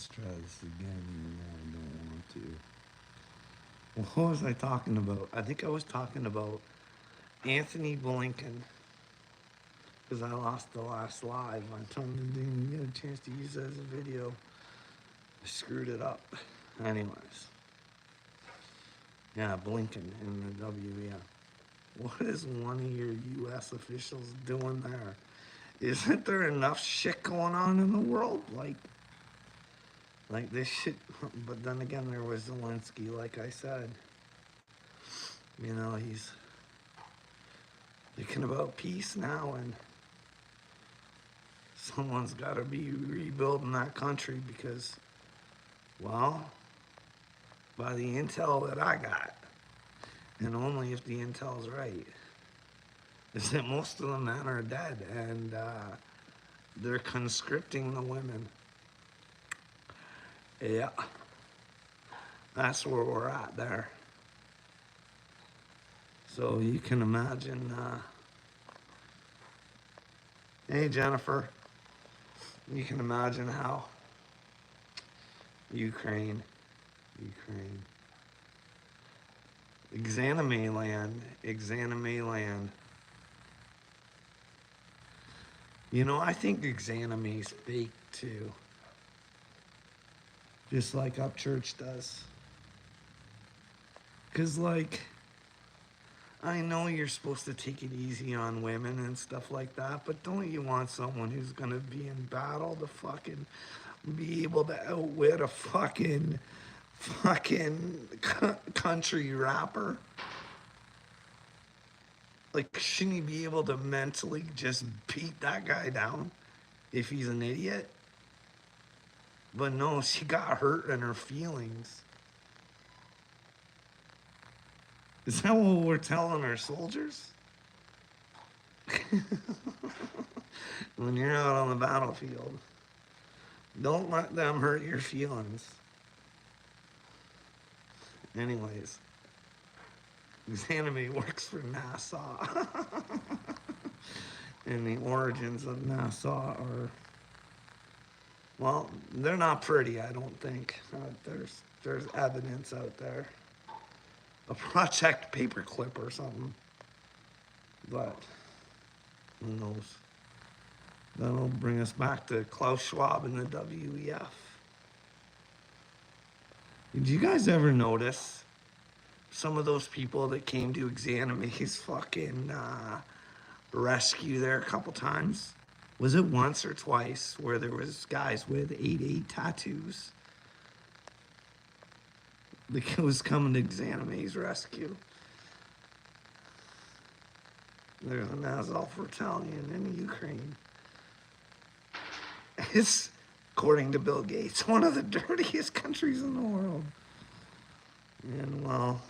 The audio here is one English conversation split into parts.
Let's try this again. No, I don't want to. Well, what was I talking about? I think I was talking about Anthony Blinken because I lost the last live. I told him I didn't get a chance to use it as a video. I screwed it up. Anyways, yeah, Blinken in the WEF. What is one of your U.S. officials doing there? Isn't there enough shit going on in the world? Like this shit. But then again, there was Zelensky, like I said. You know, he's thinking about peace now, and someone's got to be rebuilding that country because, well, by the intel that I got, and only if the intel's right, is that most of the men are dead and they're conscripting the women. Yeah, that's where we're at there. So you can imagine. Hey, Jennifer, you can imagine how Ukraine, Exanime land. You know, I think Exanime's fake too, just like Upchurch does. Cause like, I know you're supposed to take it easy on women and stuff like that, but don't you want someone who's gonna be in battle to fucking be able to outwit a fucking country rapper? Like, shouldn't he be able to mentally just beat that guy down if he's an idiot? But no, she got hurt in her feelings. Is that what we're telling our soldiers? When you're out on the battlefield, don't let them hurt your feelings. Anyways, this anime works for NASA. And the origins of NASA are, well, they're not pretty, I don't think. There's evidence out there. A Project Paperclip or something. But who knows? That'll bring us back to Klaus Schwab and the WEF. Did you guys ever notice some of those people that came to Exanime's fucking rescue there a couple times? Was it once or twice where there was guys with 8/8 tattoos? The kid was coming to Exanime's rescue. There's an Azov Battalion in Ukraine. It's, according to Bill Gates, one of the dirtiest countries in the world. And well,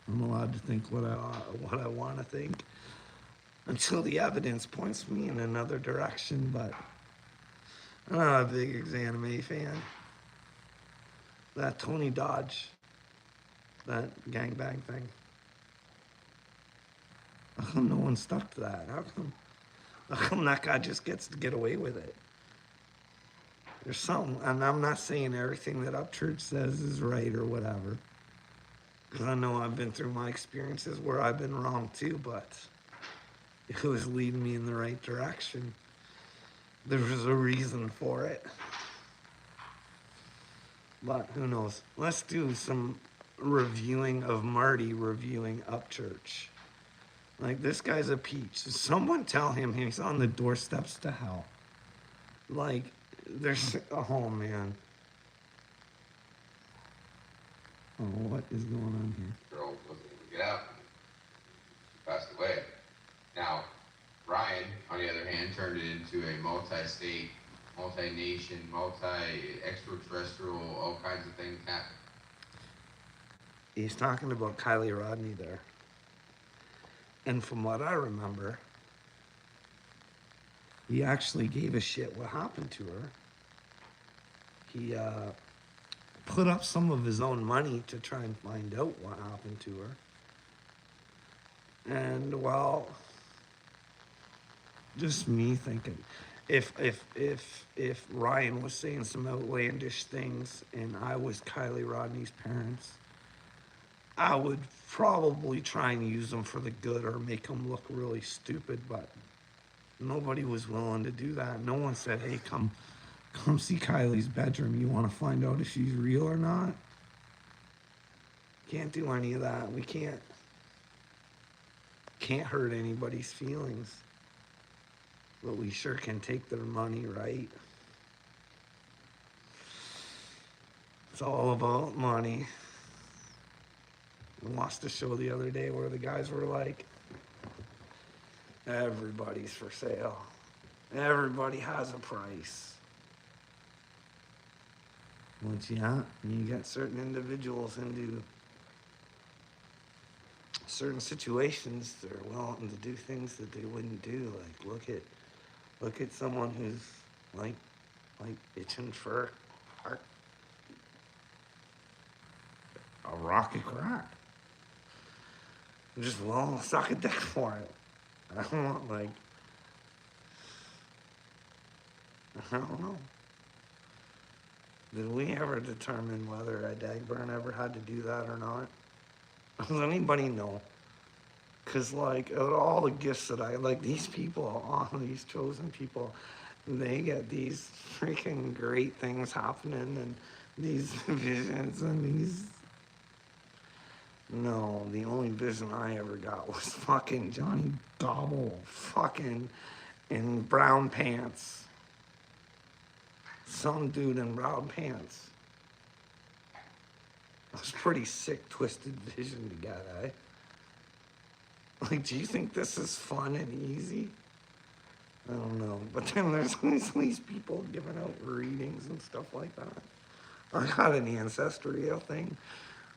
I'm allowed to think what I want to think until the evidence points me in another direction. But I'm not a big Exanime fan. That Tony Dodge, that gangbang thing. How come no one stuck to that? How come that guy just gets to get away with it? There's something, and I'm not saying everything that Upchurch says is right or whatever, because I know I've been through my experiences where I've been wrong too, but it was leading me in the right direction. There was a reason for it. But who knows? Let's do some reviewing of Marty reviewing Upchurch. Like, this guy's a peach. Someone tell him he's on the doorsteps to hell. Like, there's, oh man. Oh, what is going on here? Girl wasn't able to get out. She passed away. Now, Ryan, on the other hand, turned it into a multi-state, multi-nation, multi-extraterrestrial, all kinds of things happen. He's talking about Kylie Rodney there. And from what I remember, he actually gave a shit what happened to her. He put up some of his own money to try and find out what happened to her. And well, just me thinking, if Ryan was saying some outlandish things and I was Kylie Rodney's parents, I would probably try and use them for the good or make them look really stupid, but nobody was willing to do that. No one said, "Hey, come see Kylie's bedroom. You want to find out if she's real or not?" Can't do any of that. We can't hurt anybody's feelings. But we sure can take their money, right? It's all about money. I watched a show the other day where the guys were like, everybody's for sale. Everybody has a price. Once you get certain individuals into certain situations, they're willing to do things that they wouldn't do. Like look at someone who's like itching for a rock of crack. Just willing to suck a dick for it. I don't want I don't know. Did we ever determine whether Ed Dagburn ever had to do that or not? Does anybody know? Because, like, out of all the gifts that these people, all these chosen people, they get these freaking great things happening and these visions and these. No, the only vision I ever got was fucking Johnny Gobble fucking in brown pants. Some dude in brown pants. It was a pretty sick, twisted vision to get, eh? Like, do you think this is fun and easy? I don't know. But then there's always these people giving out readings and stuff like that. I got an ancestral thing.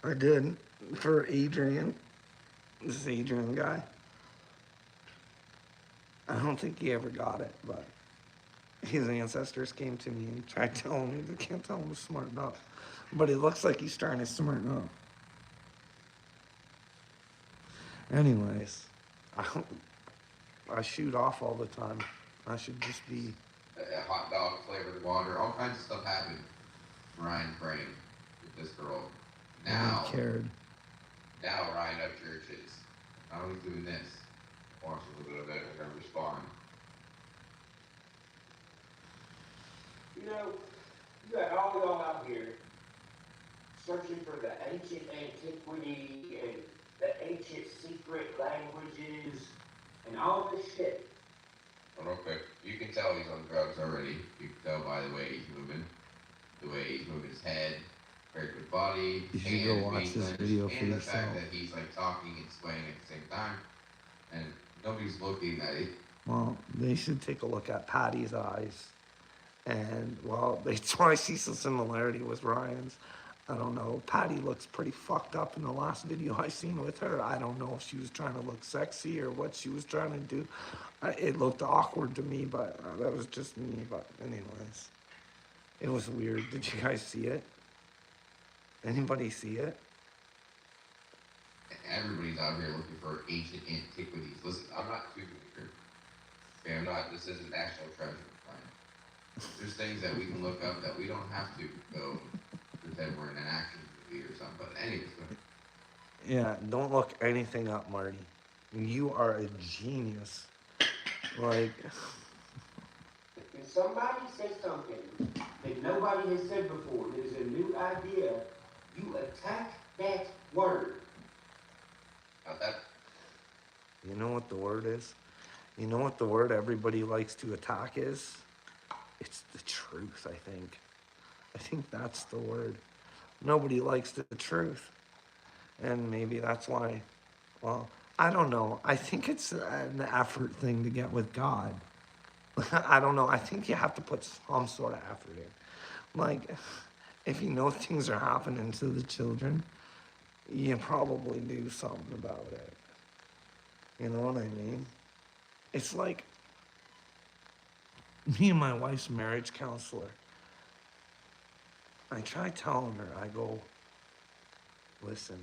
I did for Adrian. This Adrian guy. I don't think he ever got it, but his ancestors came to me and tried telling me they can't tell him to smarten up. But it looks like he's starting to smarten up. Anyways, I shoot off all the time. I should just be. A hot dog flavored water, all kinds of stuff happened. Ryan praying with this girl. Now, I cared. now Ryan up churches. Now he's doing this. Watch a little bit of it. We're gonna respond. You know, you got all y'all out here searching for the ancient antiquity and the ancient secret languages and all this shit. Real quick, you can tell he's on drugs already. You can tell by the way he's moving his head, very good body, You should go watch this video for and the yourself. fact that he's like talking and swaying at the same time, and nobody's looking at it. Well, they should take a look at Patty's eyes. And, well, that's why I see some similarity with Ryan's. I don't know. Patty looks pretty fucked up in the last video I seen with her. I don't know if she was trying to look sexy or what she was trying to do. It looked awkward to me, but that was just me. But anyways, it was weird. Did you guys see it? Anybody see it? Everybody's out here looking for ancient antiquities. Listen, I'm not stupid here. Okay, I'm not. This isn't National Treasure. There's things that we can look up that we don't have to go pretend we're in an action movie or something. But anyways, Yeah, don't look anything up, Marty. You are a genius. Like, If somebody says something that nobody has said before, that is a new idea, you attack that word. not that. you know what the word is? You know what the word everybody likes to attack is? It's the truth, I think. I think that's the word. Nobody likes the truth. And maybe that's why, well, I don't know. I think it's an effort thing to get with God. I don't know. I think you have to put some sort of effort in. Like, if you know things are happening to the children, you probably do something about it. You know what I mean? It's like me and my wife's marriage counselor. I try telling her, I go, listen,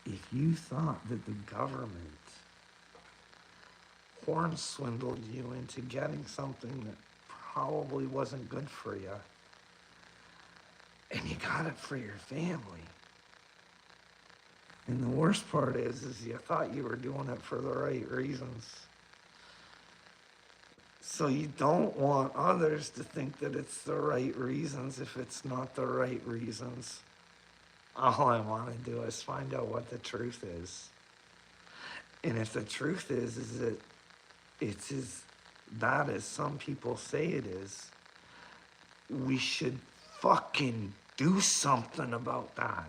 if you thought that the government horn swindled you into getting something that probably wasn't good for you. And you got it for your family. And the worst part is you thought you were doing it for the right reasons. So you don't want others to think that it's the right reasons if it's not the right reasons. All I want to do is find out what the truth is. And if the truth is that it's as bad as some people say it is, we should fucking do something about that.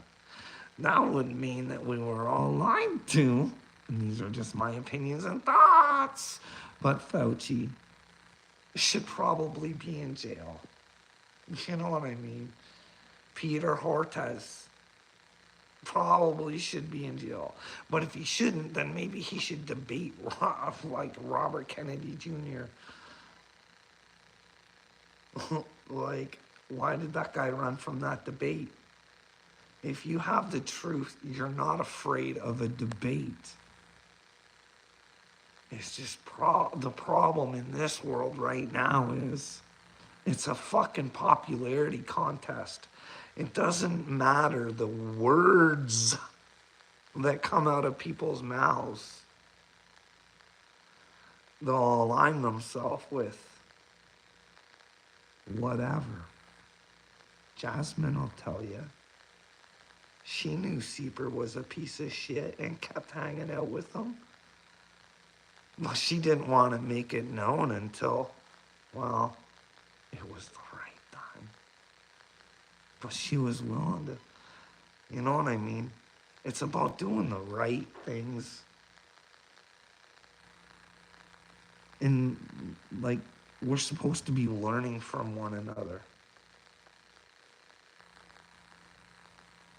That would mean that we were all lied to, and these are just my opinions and thoughts, but Fauci should probably be in jail. You know what I mean? Peter Hortez probably should be in jail. But if he shouldn't, then maybe he should debate like Robert Kennedy Jr. Like, why did that guy run from that debate? If you have the truth, you're not afraid of a debate. It's just the problem in this world right now is it's a fucking popularity contest. It doesn't matter the words that come out of people's mouths. They'll align themselves with whatever. Jasmine will tell you. She knew Sieper was a piece of shit and kept hanging out with him. Well, she didn't want to make it known until, well, it was the right time. But she was willing to, you know what I mean? It's about doing the right things. And, like, we're supposed to be learning from one another.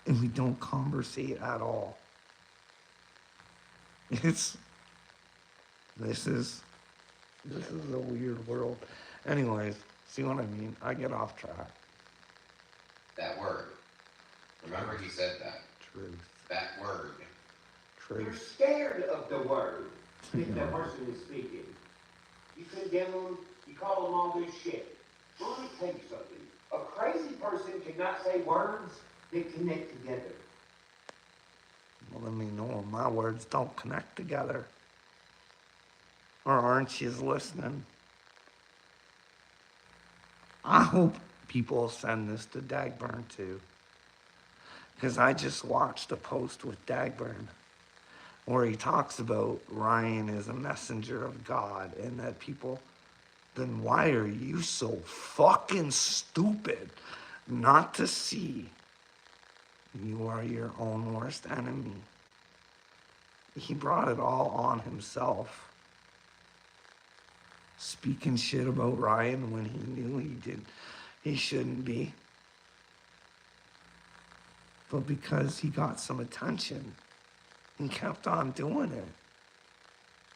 And we don't conversate at all. This is a weird world. Anyways, see what I mean? I get off track. That word. Remember he said that. Truth. That word. You're Truth. scared of the word if that person is speaking. You condemn them, you call them all this shit. Well, let me tell you something. A crazy person cannot say words that connect together. Well, let me know my words don't connect together. Or aren't you listening? I hope people send this to Dagburn too. Because I just watched a post with Dagburn where he talks about Ryan is a messenger of God and that people, then why are you so fucking stupid not to see you are your own worst enemy? He brought it all on himself. Speaking shit about Ryan when he knew he shouldn't be. But because he got some attention, he kept on doing it.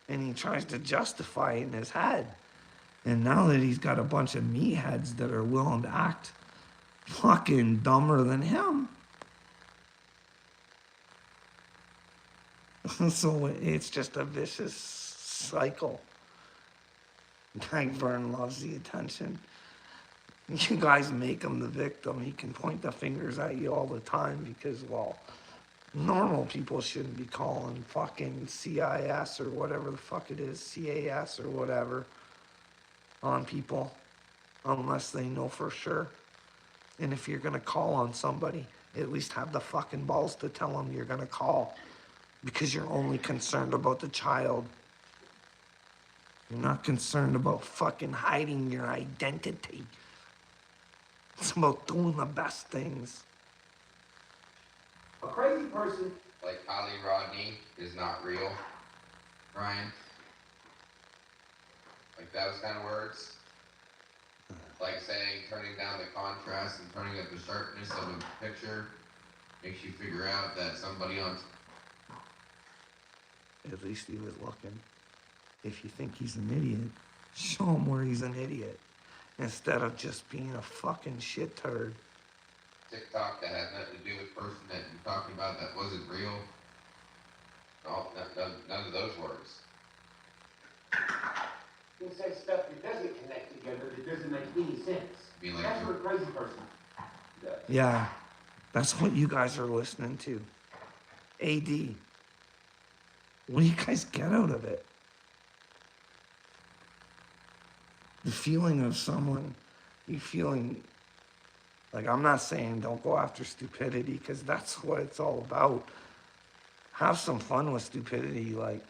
And he tries to justify it in his head. And now that he's got a bunch of meatheads that are willing to act fucking dumber than him. So it's just a vicious cycle. Dagburn loves the attention. You guys make him the victim. He can point the fingers at you all the time because, well, normal people shouldn't be calling fucking CIS or whatever the fuck it is, CAS or whatever, on people unless they know for sure. And if you're going to call on somebody, at least have the fucking balls to tell them you're going to call because you're only concerned about the child. You're not concerned about fucking hiding your identity. It's about doing the best things. A crazy person. Like Ali Rodney is not real, Ryan. Like those kind of words. Like saying turning down the contrast and turning up the sharpness of a picture makes you figure out that somebody on... At least he was looking. If you think he's an idiot, show him where he's an idiot. Instead of just being a fucking shit turd. TikTok that had nothing to do with the person that you're talking about that wasn't real. No, none of those words. He says stuff that doesn't connect together, that doesn't make any sense. Be like That's you. what a crazy person does. Yeah, that's what you guys are listening to. AD. What do you guys get out of it? The feeling of someone, you feeling like, I'm not saying don't go after stupidity, because that's what it's all about. Have some fun with stupidity. Like,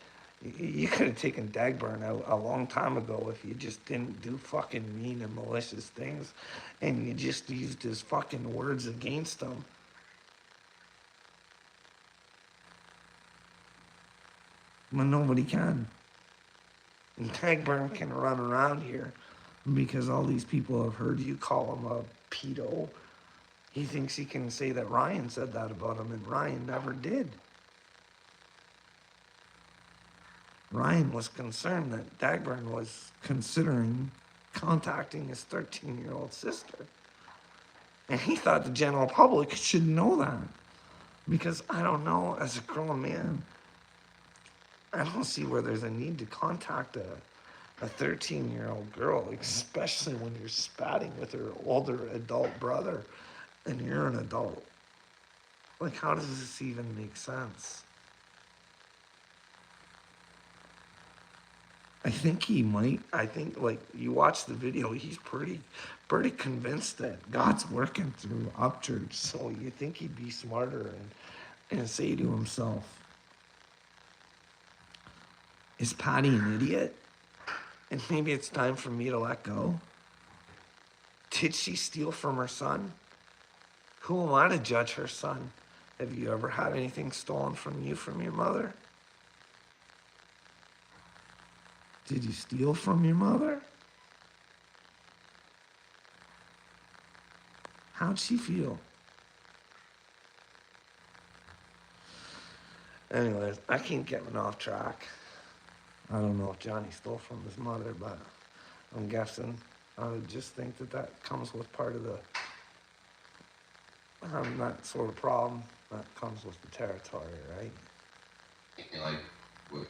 you could have taken Dagburn out a long time ago if you just didn't do fucking mean and malicious things and you just used his fucking words against him. But nobody can. And Dagburn can run around here because all these people have heard you call him a pedo. He thinks he can say that Ryan said that about him, and Ryan never did. Ryan was concerned that Dagburn was considering contacting his 13-year-old sister. And he thought the general public should know that. Because I don't know, as a grown man, I don't see where there's a need to contact a 13-year-old girl, especially when you're spatting with her older adult brother and you're an adult. Like, how does this even make sense? I think he might. I think, like, you watch the video, he's pretty convinced that God's working through Upchurch. So you think he'd be smarter and say to himself, is Patty an idiot? And maybe it's time for me to let go? Did she steal from her son? Who am I to judge her son? Have you ever had anything stolen from you from your mother? Did you steal from your mother? How'd she feel? Anyways, I keep getting off track. I don't know if Johnny stole from his mother, but I'm guessing. I would just think that comes with part of that sort of problem that comes with the territory, right? And like what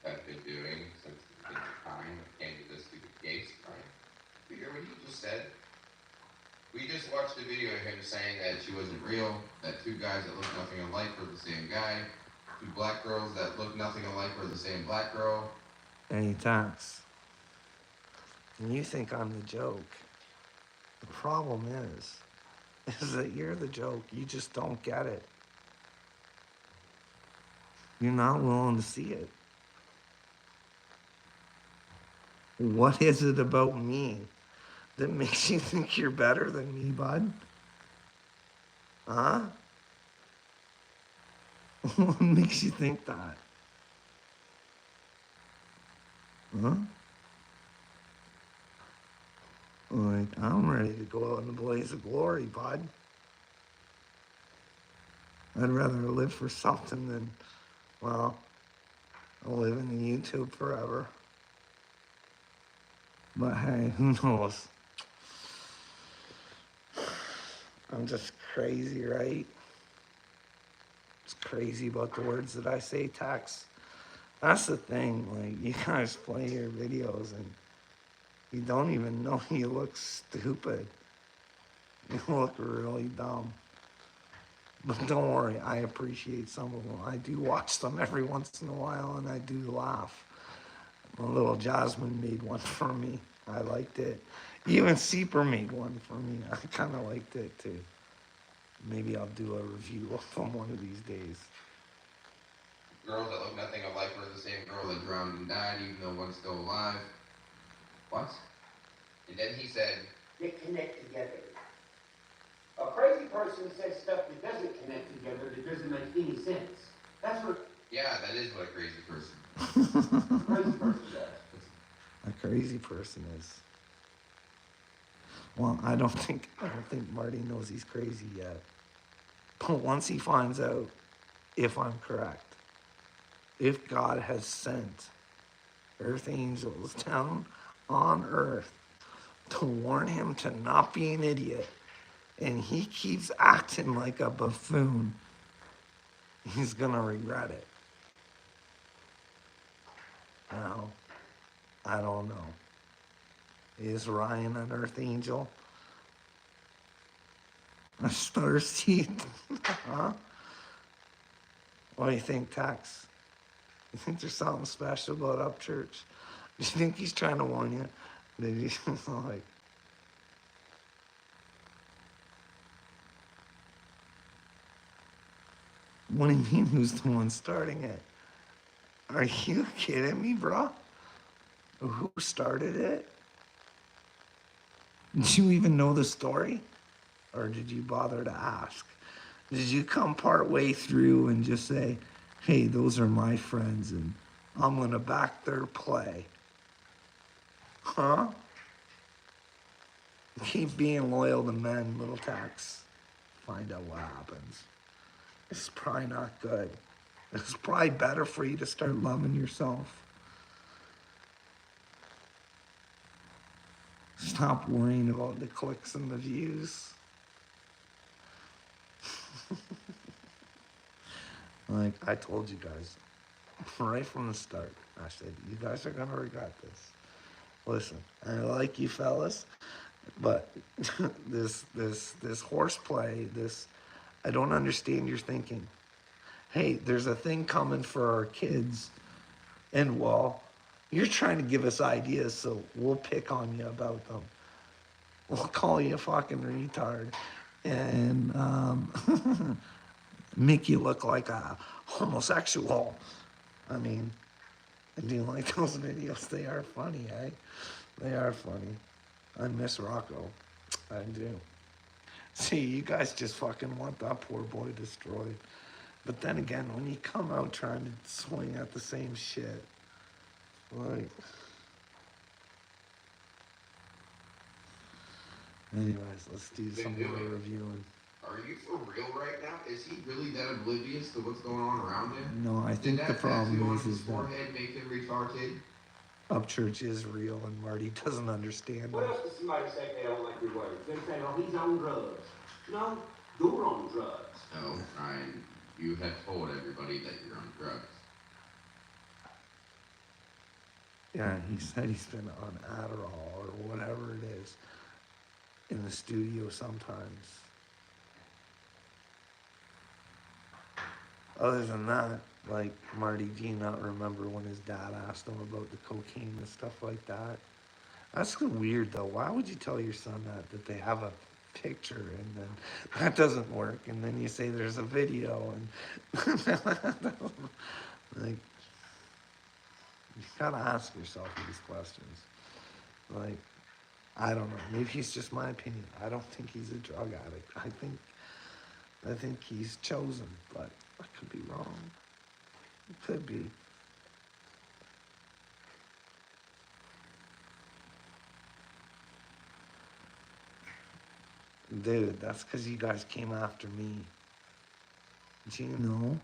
I've been doing since the beginning of time, it came to this stupid case, right? You hear what he just said? We just watched a video of him saying that she wasn't real, that two guys that look nothing alike were the same guy, two black girls that look nothing alike were the same black girl. And he talks. And you think I'm the joke. The problem is that you're the joke. You just don't get it. You're not willing to see it. What is it about me that makes you think you're better than me, bud? Huh? What makes you think that? Huh? Like, I'm ready to go out in the blaze of glory, bud. I'd rather live for something than, well, I'll live in the YouTube forever. But hey, who knows? I'm just crazy, right? It's crazy about the words that I say, Tex. That's the thing, like, you guys play your videos and you don't even know you look stupid. You look really dumb. But don't worry, I appreciate some of them. I do watch them every once in a while and I do laugh. My little Jasmine made one for me. I liked it. Even Seeper made one for me. I kind of liked it too. Maybe I'll do a review of them one of these days. Girls that look nothing alike were the same girl that drowned and died, even though one's still alive. What? And then he said, They connect together. A crazy person says stuff that doesn't connect together, that doesn't make any sense. That's what yeah, that is what a crazy person. a crazy person does. A crazy person is. Well, I don't think Marty knows he's crazy yet. But once he finds out, if I'm correct, if God has sent earth angels down on earth to warn him to not be an idiot, and he keeps acting like a buffoon, he's gonna regret it. Now, I don't know. Is Ryan an Earth Angel? A star seed? Huh? What do you think, Tex? You think there's something special about Upchurch? Do you think he's trying to warn you? That he's like, what do you mean who's the one starting it? Are you kidding me, bro? Who started it? Did you even know the story? Or did you bother to ask? Did you come part way through and just say, hey, those are my friends and I'm going to back their play? Huh? Keep being loyal to men, little Tex. Find out what happens. It's probably not good. It's probably better for you to start loving yourself. Stop worrying about the clicks and the views. Like I told you guys, right from the start, I said, you guys are gonna regret this. Listen, I like you fellas, but this horseplay, I don't understand your thinking. Hey, there's a thing coming for our kids, and well, you're trying to give us ideas, so we'll pick on you about them. We'll call you a fucking retard, and make you look like a homosexual. I mean, I do like those videos. They are funny, eh? They are funny. I miss Rocco. I do. See, you guys just fucking want that poor boy destroyed. But then again, when you come out trying to swing at the same shit, like... Anyways, let's do some more reviewing. Are you for real right now? Is he really that oblivious to what's going on around him? No, I think the problem is that forehead make him retarded? Upchurch is real and Marty doesn't understand What it. else does somebody say if they don't like your words? They say, oh, he's on drugs. No, you're on drugs. No, Ryan, you have told everybody that you're on drugs. Yeah, he said he's been on Adderall or whatever it is in the studio sometimes. Other than that, like, Marty, do you not remember when his dad asked him about the cocaine and stuff like that? That's weird, though. Why would you tell your son that they have a picture and then that doesn't work and then you say there's a video and like, you gotta ask yourself these questions. Like, I don't know. Maybe it's just my opinion. I don't think he's a drug addict. I think he's chosen, but I could be wrong. It could be. Dude, that's because you guys came after me. Do you know?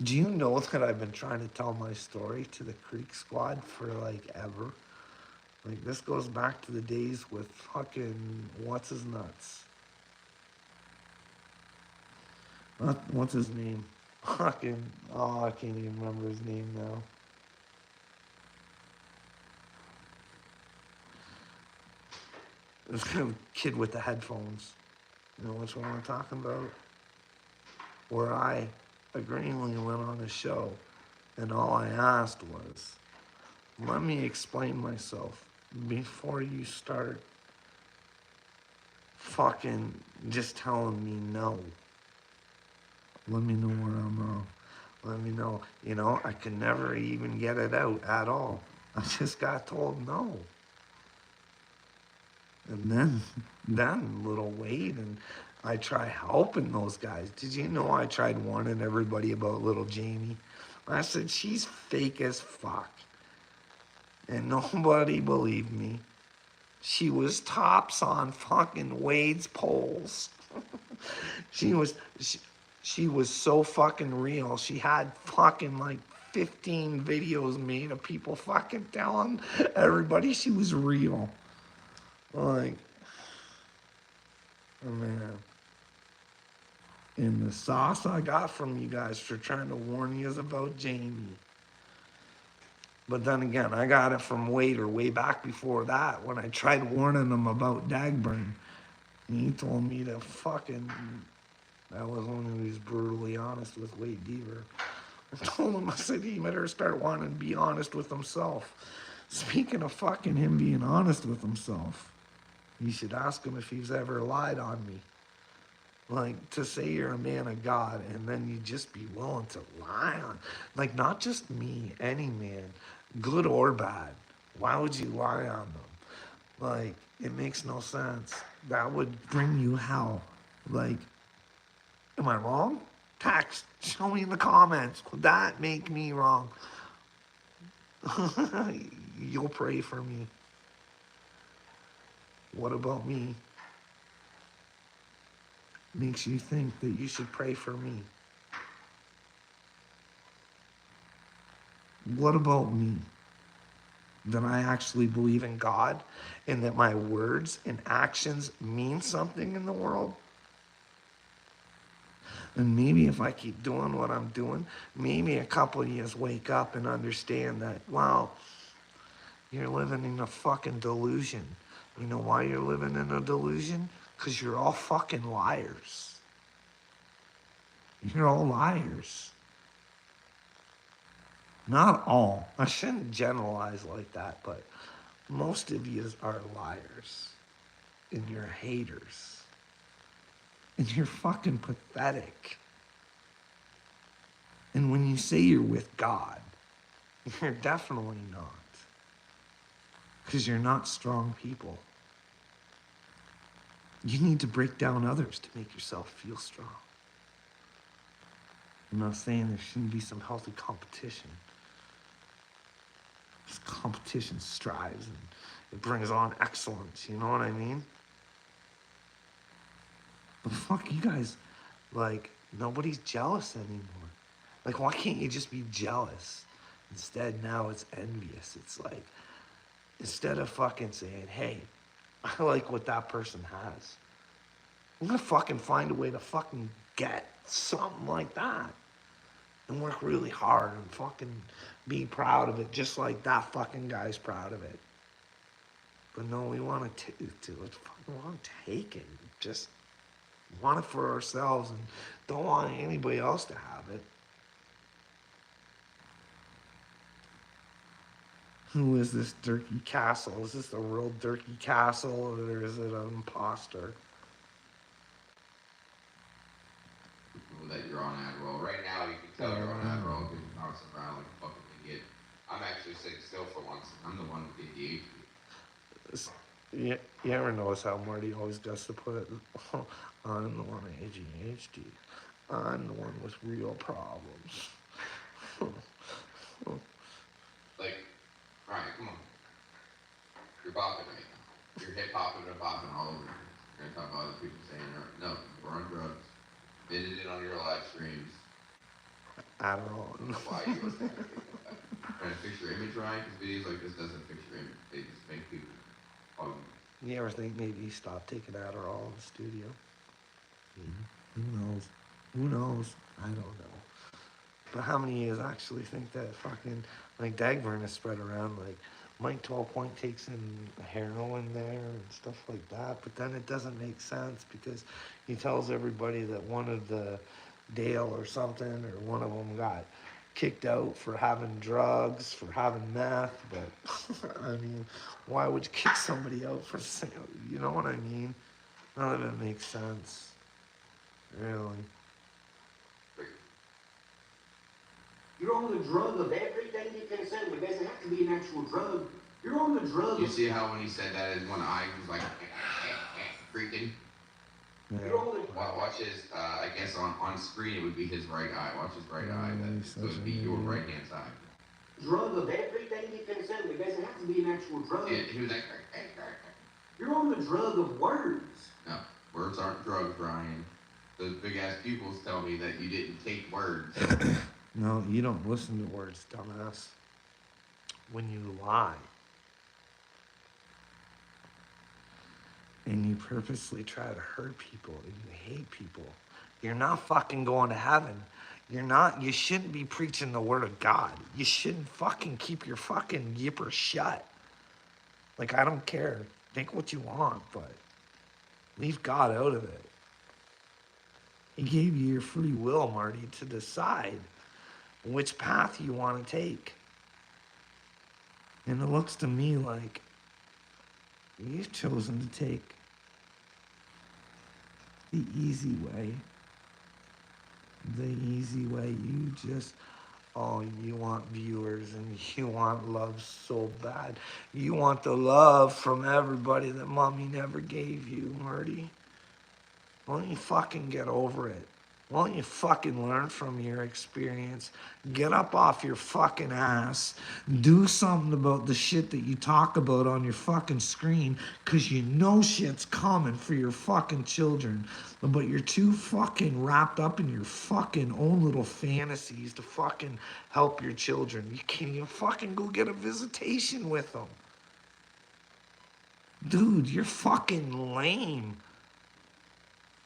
Do you know that I've been trying to tell my story to the Creek Squad for like ever? Like, this goes back to the days with fucking what's his nuts. What's his name? Fucking, oh, I can't even remember his name now. This kind of kid with the headphones. You know which one I'm talking about? Where I agreeingly went on a show and all I asked was, let me explain myself before you start fucking just telling me no. Let me know where I'm wrong. Let me know. You know, I could never even get it out at all. I just got told no. And then little Wade and I try helping those guys. Did you know I tried warning everybody about little Jamie? I said, she's fake as fuck. And nobody believed me. She was tops on fucking Wade's poles. She was so fucking real. She had fucking like 15 videos made of people fucking telling everybody she was real. Like, oh man. And the sauce I got from you guys for trying to warn you about Jamie. But then again, I got it from Wader way back before that when I tried warning him about Dagburn. And he told me to fucking. I was one who was brutally honest with Wade Deaver. I told him, I said, he better start wanting to be honest with himself. Speaking of fucking him being honest with himself, you should ask him if he's ever lied on me. Like, to say you're a man of God and then you just be willing to lie on, like, not just me, any man, good or bad. Why would you lie on them? Like, it makes no sense. That would bring you hell. Like, am I wrong? Text, show me in the comments. Would that make me wrong? You'll pray for me. What about me? Makes you think that you should pray for me. What about me? That I actually believe in God and that my words and actions mean something in the world? And maybe if I keep doing what I'm doing, maybe a couple of years wake up and understand that, wow, you're living in a fucking delusion. You know why you're living in a delusion? Because you're all fucking liars. You're all liars. Not all. I shouldn't generalize like that, but most of you are liars. And you're haters. And you're fucking pathetic. And when you say you're with God, you're definitely not. Because you're not strong people. You need to break down others to make yourself feel strong. I'm not saying there shouldn't be some healthy competition. This competition strives and it brings on excellence, you know what I mean? But fuck you guys, like, nobody's jealous anymore. Like, why can't you just be jealous? Instead, now it's envious. It's like, instead of fucking saying, hey, I like what that person has, I'm gonna fucking find a way to fucking get something like that. And work really hard and fucking be proud of it, just like that fucking guy's proud of it. But no, we want to fucking want to take it. Just want it for ourselves and don't want anybody else to have it. Who is this Durkee Castle? Is this the real Durkee Castle or is it an imposter? That you're on Adderall. Right now, you can tell you're on Adderall because you're bouncing around like a fucking idiot. I'm actually sitting still for once. I'm the one with ADHD. You ever notice how Marty always does to put it? I'm the one with ADHD. I'm the one with real problems. Like, Ryan, come on. You're bopping right now. You're hip hopping and bopping all over. You're gonna talk about other people saying, no, we're on drugs. Did it on your live streams. Adderall. Why you was trying to fix your image, Ryan? Because videos like this doesn't fix your image. They just make people ugly. You ever think maybe he stopped taking Adderall in the studio? Who knows? Who knows? I don't know. But how many of you actually think that fucking, like, Dagburn is spread around, like, Mike 12 Point takes in heroin there and stuff like that, but then it doesn't make sense because he tells everybody that one of the Dale or something, or one of them got kicked out for having drugs, for having meth, but, I mean, why would you kick somebody out for saying, you know what I mean? None of it makes sense. Really. You're on the drug of everything you consume. It doesn't have to be an actual drug. You're on the drug You of... see how when he said that, his one eye was like, freaking? Yeah. You're on the... Watch his, I guess on screen it would be his right eye. Watch his right eye. So it'd be your right hand side. Drug of everything you consume. It doesn't have to be an actual drug. And he was like, You're on the drug of words. no, words aren't drugs, Ryan. Those big ass pupils tell me that you didn't take words. No, you don't listen to words, dumbass. When you lie. and you purposely try to hurt people and you hate people, you're not fucking going to heaven. You shouldn't be preaching the word of God. You shouldn't fucking keep your fucking yipper shut. Like, I don't care. Think what you want, but leave God out of it. He gave you your free will, Marty, to decide which path you want to take. And it looks to me like you've chosen to take the easy way. The easy way. You just, oh, you want viewers and you want love so bad. You want the love from everybody that mommy never gave you, Marty. Why don't you fucking get over it? Why don't you fucking learn from your experience? Get up off your fucking ass. Do something about the shit that you talk about on your fucking screen, because you know shit's coming for your fucking children. But you're too fucking wrapped up in your fucking own little fantasies to fucking help your children. You can't even fucking go get a visitation with them. Dude, you're fucking lame.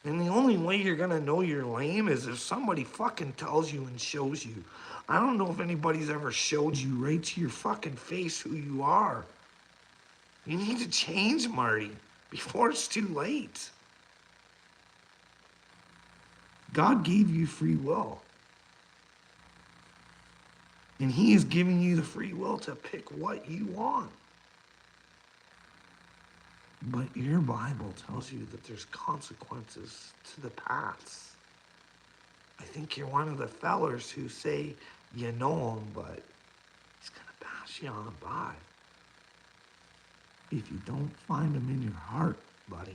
And the only way you're gonna know you're lame is if somebody fucking tells you and shows you. I don't know if anybody's ever showed you right to your fucking face who you are. You need to change, Marty, before it's too late. God gave you free will. And he is giving you the free will to pick what you want. But your Bible tells you that there's consequences to the paths. I think you're one of the fellers who say you know him, but he's going to pass you on by. If you don't find him in your heart, buddy,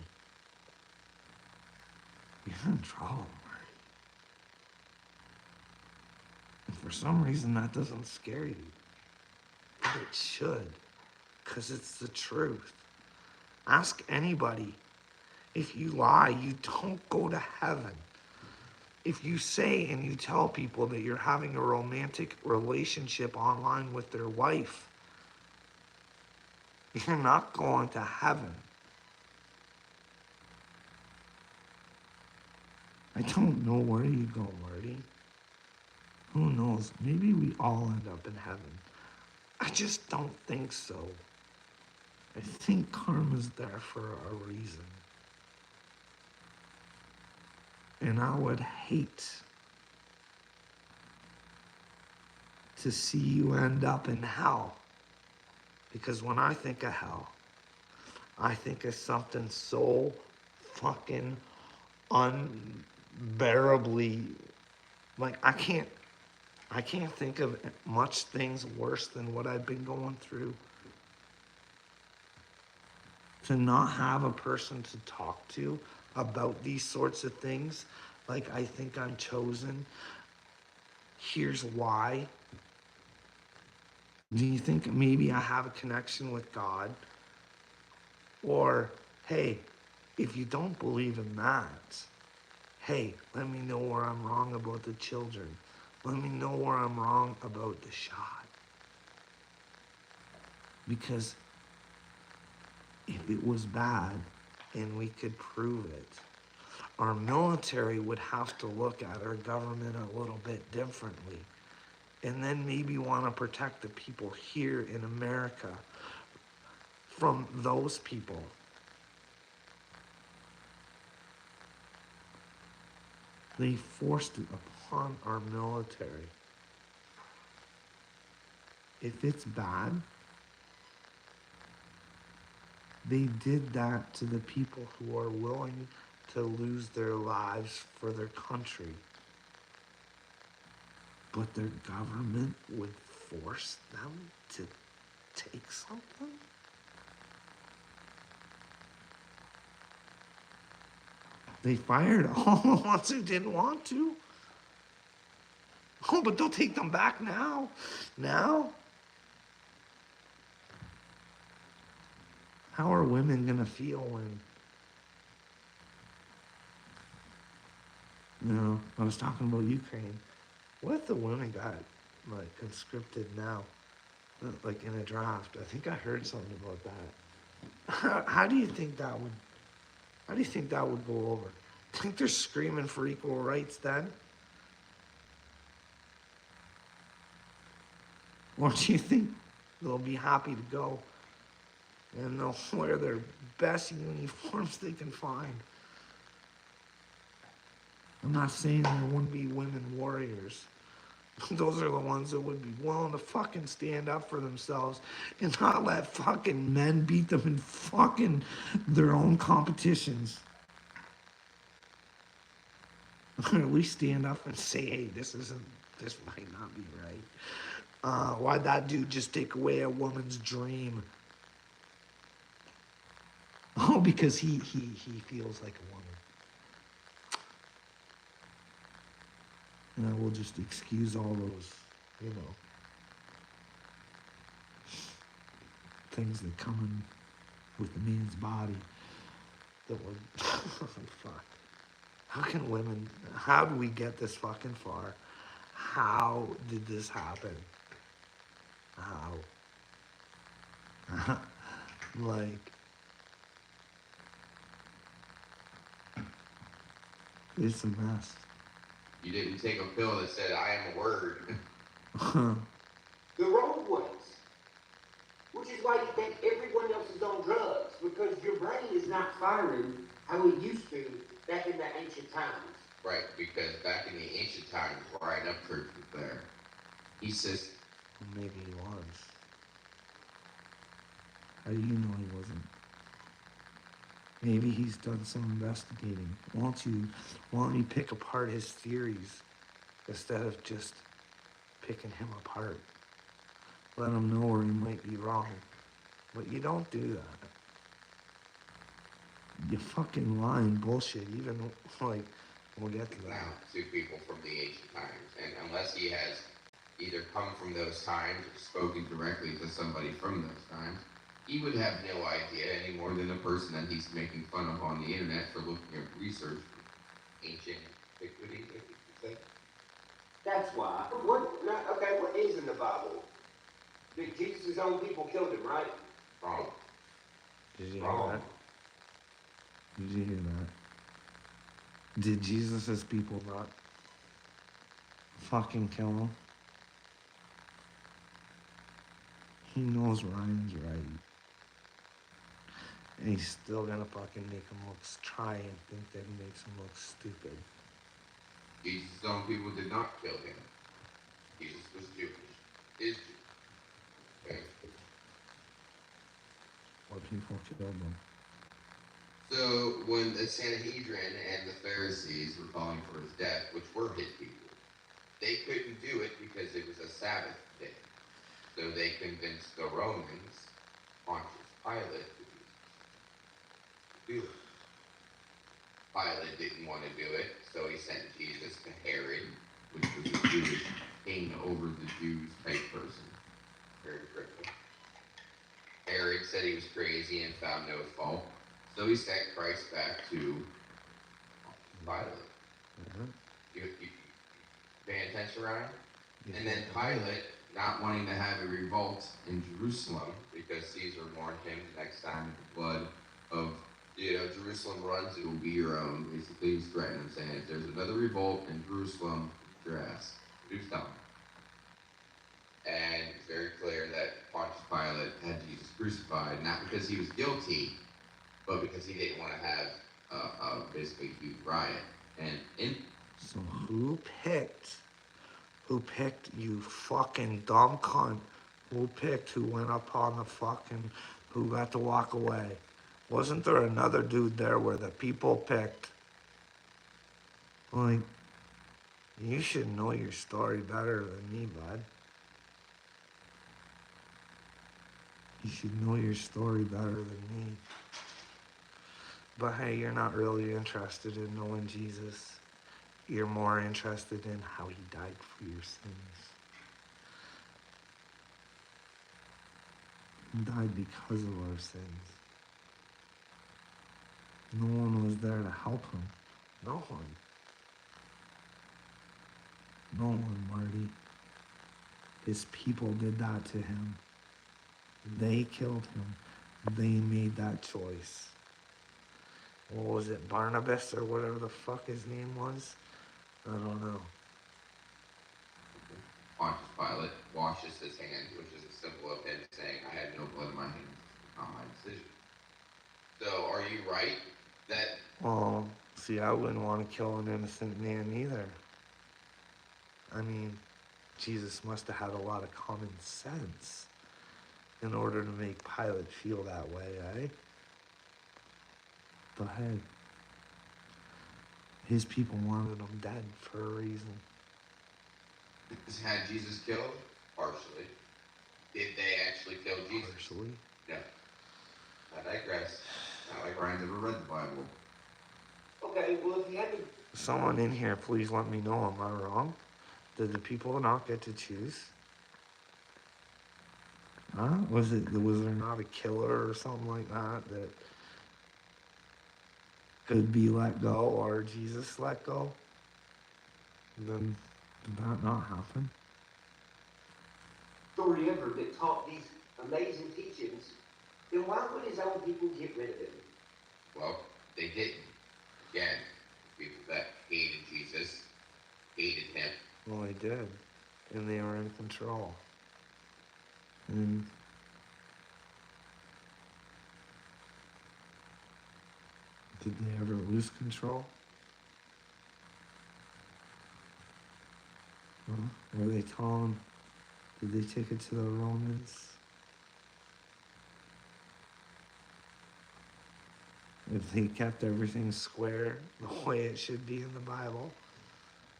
you're in trouble, Marty. And for some reason, that doesn't scare you. But it should, because it's the truth. Ask anybody. If you lie, you don't go to heaven. If you say and you tell people that you're having a romantic relationship online with their wife, you're not going to heaven. I don't know where you go, Marty. Who knows? Maybe we all end up in heaven. I just don't think so. I think karma's there for a reason. And I would hate to see you end up in hell. Because when I think of hell, I think of something so fucking unbearably, like I can't think of much things worse than what I've been going through. To not have a person to talk to about these sorts of things, like I think I'm chosen. Here's why. Do you think maybe I have a connection with God? Or, hey, if you don't believe in that, hey, let me know where I'm wrong about the children. Let me know where I'm wrong about the shot. Because if it was bad and we could prove it, our military would have to look at our government a little bit differently. And then maybe want to protect the people here in America from those people. They forced it upon our military. If it's bad, they did that to the people who are willing to lose their lives for their country. But their government would force them to take something? They fired all the ones who didn't want to. Oh, but they'll take them back now. Now? How are women gonna feel when, I was talking about Ukraine. What if the women got, like, conscripted now? Like, in a draft? I think I heard something about that. How do you think that would How do you think that would go over? Think they're screaming for equal rights then? Or do you think they'll be happy to go and they'll wear their best uniforms they can find? I'm not saying there wouldn't be women warriors. Those are the ones that would be willing to fucking stand up for themselves and not let fucking men beat them in fucking their own competitions. Or at least stand up and say, hey, this might not be right. Why'd that dude just take away a woman's dream? Oh, because he feels like a woman. And I will just excuse all those, things that come in with the man's body that would, fuck. How do we get this fucking far? How did this happen? How? Like, it's a mess. You didn't take a pill that said, I am a word. The wrong ones. Which is why you think everyone else is on drugs, because your brain is not firing how it used to back in the ancient times. Right, because back in the ancient times, Ryan Upchurch was there. He says, Maybe he was. How do you know he wasn't? Maybe he's done some investigating. Why don't you pick apart his theories instead of just picking him apart? Let him know where he might be wrong. But you don't do that. You fucking lie and bullshit, even like, we'll get to now that. to people from the ancient times. And unless he has either come from those times or spoken directly to somebody from those times, he would have no idea any more than a person that he's making fun of on the internet for looking at research for ancient antiquity, if you could say. That's why. What is in the Bible? That Jesus' own people killed him, right? Wrong. Did you hear Wrong. that? Did you hear that? Did Jesus' people not fucking kill him? He knows Ryan's right. And he's still gonna fucking make him try and think that he makes him look stupid. Jesus' own people did not kill him. Jesus was Jewish. Is Jewish. Okay? What people killed him. So when the Sanhedrin and the Pharisees were calling for his death, which were his people, they couldn't do it because it was a Sabbath day. So they convinced the Romans, Pontius Pilate, to do it. Pilate didn't want to do it, so he sent Jesus to Herod, which was a Jewish king over the Jews type person. Very critical. Herod said he was crazy and found no fault, so he sent Christ back to Pilate. Mm-hmm. You paying attention, Ryan? And then Pilate, not wanting to have a revolt in Jerusalem, because Caesar warned him next time the blood of Jerusalem runs, it will be your own. Basically, he's threatening him, saying, if there's another revolt in Jerusalem, your ass. Do something. And it's very clear that Pontius Pilate had Jesus crucified, not because he was guilty, but because he didn't want to have basically a huge riot. So who picked, you fucking dumb cunt? Who picked who went up on the fucking, who got to walk away? Wasn't there another dude there where the people picked? Like, you should know your story better than me, bud. You should know your story better than me. But hey, you're not really interested in knowing Jesus. You're more interested in how he died for your sins. He died because of our sins. No one was there to help him. No one. No one, Marty. His people did that to him. They killed him. They made that choice. what was it, Barnabas or whatever the fuck his name was? I don't know. Pontius Pilate washes his hands, which is a symbol of him saying, I had no blood in my hands. It's not my decision. So are you right that Well, see, I wouldn't want to kill an innocent man either. I mean, Jesus must have had a lot of common sense in order to make Pilate feel that way, eh? But hey, his people wanted him dead for a reason. had Jesus killed? Partially. Did they actually kill Jesus? Partially. No. I digress. Not like Ryan's ever read the Bible. Okay, well, if you had to, Someone in here, please let me know. Am I wrong? Did the people not get to choose? Huh? Was there not a killer or something like that that could be let go, or Jesus let go? Then did that not happen? story ever that taught these amazing teachings, then why would his own people get rid of him? Well, they didn't. Again, people that hated Jesus hated him. Well, they did, and they were in control. And did they ever lose control? Huh? Were they telling? Did they take it to the Romans? If they kept everything square the way it should be in the Bible,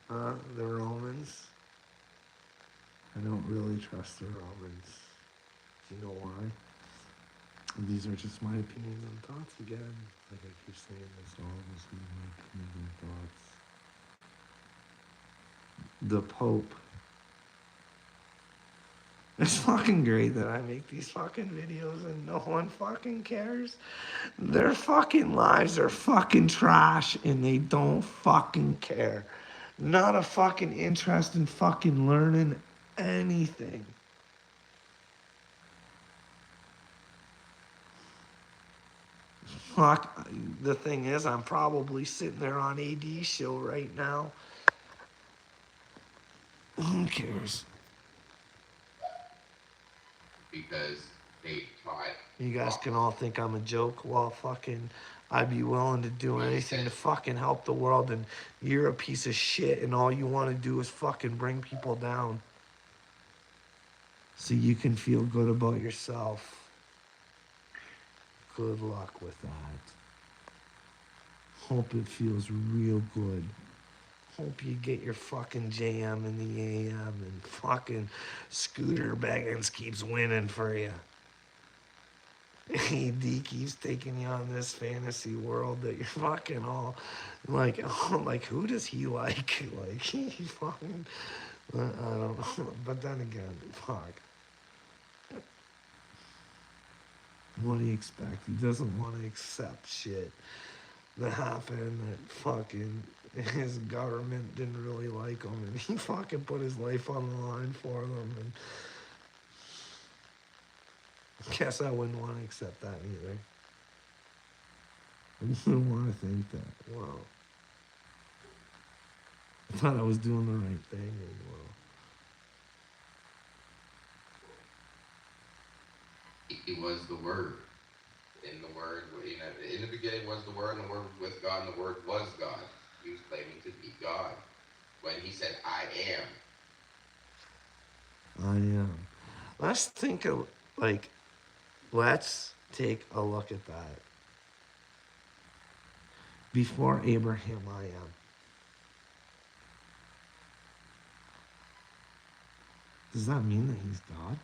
the Romans. I don't really trust the Romans. Do you know why? These are just my opinions and thoughts again. Like I keep saying this, all of this is my opinions and thoughts. The Pope. It's fucking great that I make these fucking videos and no one fucking cares. Their fucking lives are fucking trash and they don't fucking care. Not a fucking interest in fucking learning anything. Fuck, the thing is, I'm probably sitting there on AD show right now. Who cares? Because they taught. You guys can all think I'm a joke. Well, fucking, I'd be willing to do anything to fucking help the world, and you're a piece of shit, and all you want to do is fucking bring people down. So you can feel good about yourself. Good luck with that. Hope it feels real good. Hope you get your fucking JM in the AM and fucking Scooter Beggins keeps winning for you. AD keeps taking you on this fantasy world that you're fucking all like, oh, like who does he like? Like he fucking, I don't know. But then again, fuck. What do you expect? He doesn't want to accept shit that happened, that fucking his government didn't really like him, and he fucking put his life on the line for them, and I guess I wouldn't want to accept that either. I wouldn't want to think that. Wow. I thought I was doing the right thing, and well. He was the Word. In the Word, in the beginning was the Word, and the Word was with God, and the Word was God. He was claiming to be God. When he said, I am. I am. Let's think of, like, let's take a look at that. Before Abraham, I am. Does that mean that he's God?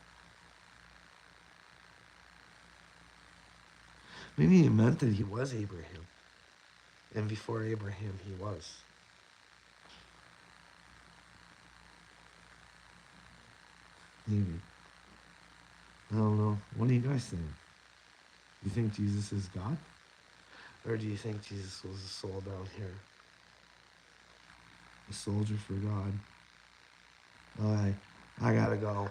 Maybe it meant that he was Abraham. And before Abraham, he was. Maybe. I don't know. What do you guys think? Do you think Jesus is God? Or do you think Jesus was a soul down here? A soldier for God. Alright, I gotta go.